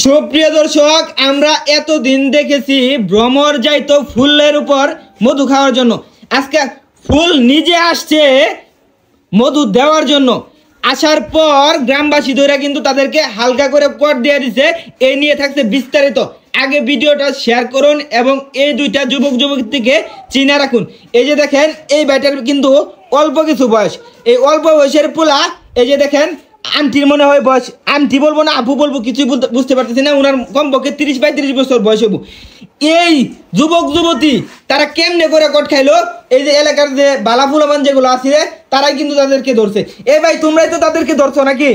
সুপ্রিয় দর্শক, আমরা এতদিন দেখেছি ভ্রমর যাইতো ফুলের উপর মধু খাওয়ার জন্য। আজকে ফুল নিজে আসছে মধু দেওয়ার জন্য। আসার পর গ্রামবাসী ধরে কিন্তু তাদেরকে হালকা করে কট দিয়ে দিছে। এই নিয়ে থাকছে বিস্তারিত। আগে ভিডিওটা শেয়ার করুন এবং এই দুইটা যুবক যুবতীকে চিনে রাখুন। এই যে দেখেন, এই ব্যাটার কিন্তু অল্প কিছু বয়স। এই অল্প বয়সের পোলা, এই যে দেখেন আন্টির মনে হয় বয়স, আন্টি বলবো না আপু বলবো কিছুই বুঝতে পারতেছি না। ওনার কমপক্ষে 30-35 বছর বয়স হবো। এই যুবক যুবতী তারা কেমনে করে কট খাইলো? এই যে এলাকার যে বালা ফুলাবান যেগুলো আছে তারাই কিন্তু তাদেরকে ধরছে। এই ভাই, তোমরাই তো তাদেরকে ধরছো নাকি?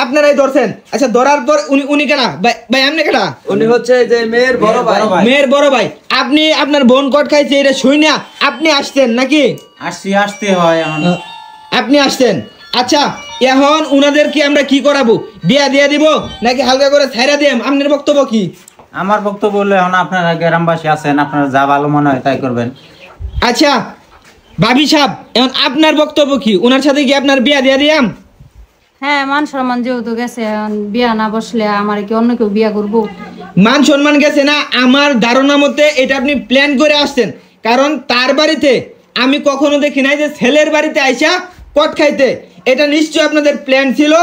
আপনারাই ধরছেন। আচ্ছা, ধরার পর উনি কেনা ভাই এমনি কেনা? উনি হচ্ছে যে মেয়ের বড় ভাই। মেয়ের বড় ভাই। আপনি আপনার বোন কট খাইছে এটা শুই না আপনি আসতেন নাকি? আসতে হয় এখন। আপনি আসতেন। আচ্ছা, এখন উনাদেরকে আমরা কি করাবো? বিয়া দিয়ে দিব নাকি হালকা করে ছাইরা দিম? আপনার বক্তব্য কি? আমার বক্তব্য হলো, এখন আপনারা গ্রামবাসী আছেন, আপনারা যা ভালো মনে হয় তাই করবেন। আচ্ছা ভাবি সাহেব, এখন আপনার বক্তব্য কি? ওনার সাথে কি আপনার বিয়া দিয়ে দিয়াম? হ্যাঁ, মান সম্মান যেহেতু গেছে, বিয়া না বসলে আমার কি অন্য কেউ বিয়া করবো? মান সম্মান গেছে না? আমার ধারণা মতে এটা আপনি প্ল্যান করে আসছেন। কারণ তার বাড়িতে আমি কখনো দেখি নাই যে ছেলের বাড়িতে আইসা কট খাইতে। এটা নিশ্চয় আপনাদের প্ল্যান ছিল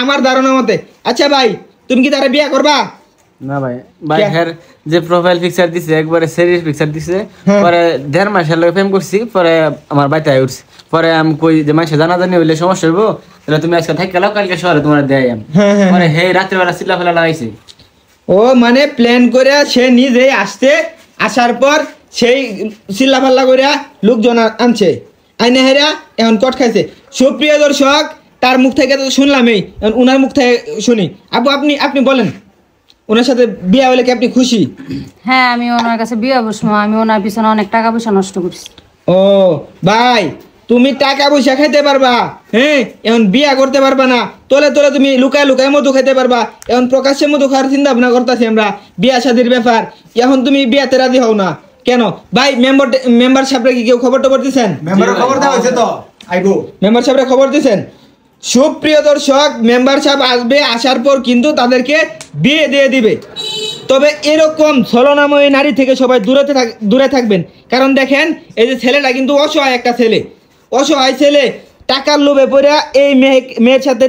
আমার ধারণা মতে। আচ্ছা ভাই, তুমি কি তারা বিয়া করবা? না ভাই, হের যে প্রোফাইল পিকচার দিছে একবারে সিরিয়াস পিকচার দিছে। পরে 1.5 মাসের লগে প্রেম করছি, পরে আমার বাইতে উঠছে। পরে আমি কই যে মানুষ জানাজানি হইলে সমস্যা হইব, তাহলে তুমি আজকে থাকি গেলাও, কালকে শহরে তোমার দেয়। পরে হে রাত্রেবেলা চিল্লা ফেলা লাগাইছি। ও মানে প্ল্যান করে সে নিজেই আসতে, আসার পর সেই চিল্লা ফাল্লা করে লোকজন আনছে, আইনে হেরা এখন কট খাইছে। সুপ্রিয় দর্শক, তার মুখ থেকে তো শুনলামই, ওনার মুখ থেকে শুনি। আপু আপনি বলেন, ওনার সাথে বিয়ে হলে কি আপনি খুশি? হ্যাঁ, আমি ওনার কাছে বিয়ে বসবো। আমি ওনার পিছনে অনেক টাকা পয়সা নষ্ট করছি। ও ভাই, তুমি টাকা পয়সা খাইতে পারবা, হ্যাঁ, এখন বিয়া করতে পারবা না। তোলে তোলে তুমি লুকায় লুকায় মধু খাইতে পারবা। এখন প্রকাশ্যে মধু খাওয়ার চিন্তা ভাবনা করতেছি আমরা, বিয়া শাদির ব্যাপার। এখন তুমি বিয়াতে রাজি হও না কেন? ভাই মেম্বার সাহেবরা কি কেউ খবর টবর দিচ্ছেন? মেম্বার সাহেবরা খবর দিচ্ছেন। সুপ্রিয় দর্শক, মেম্বার সাহেব আসবে, আসার পর কিন্তু তাদেরকে বিয়ে দিয়ে দিবে। তবে এরকম ছলনাময়ী নারী থেকে সবাই দূরে থাকবেন। কারণ দেখেন, এই যে ছেলেটা কিন্তু অসহায় একটা ছেলে, অসহায় ছেলে। টাকার লোভে পড়ে এই মেয়ের সাথে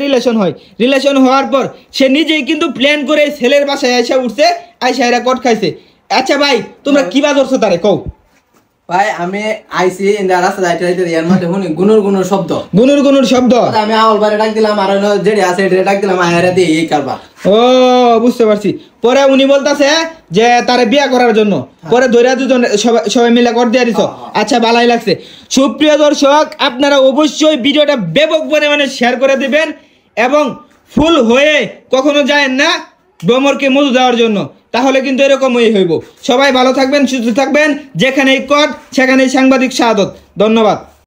রিলেশন হওয়ার পর সে নিজেই কিন্তু প্ল্যান করে ছেলের বাসায় আইসা উঠছে, আইসা এরা কট খাইছে। আচ্ছা ভাই, তোমরা কি বা ধরছো তারে কও? ভাই আমি আইছি ইন্দা রাস্তা যাইতে যাইতে এর মধ্যে শুনি গুনুর শব্দ। আমি আউল বারে ডাক দিলাম, আর যেড়ে আছে এড়ে ডাক দিলাম, আয়রা দিয়ে এই কারবার। ও বুঝতে পারছি। পরে উনি বলতাছে যে তারে বিয়া করার জন্য। পরে ধৈর্য দুজন সবাই মিলে কর দিয়ে দিছ। আচ্ছা, ভালোই লাগছে। সুপ্রিয় দর্শক, আপনারা অবশ্যই ভিডিওটা ব্যাপক পরিমাণে শেয়ার করে দিবেন এবং ফুল হয়ে কখনো যায় না ভ্রমরকে মধু দেওয়ার জন্য, তাহলে কিন্তু এরকমই হইব। সবাই ভালো থাকবেন, সুস্থ থাকবেন। যেখানেই কট সেখানেই সাংবাদিক শাহাদত। ধন্যবাদ।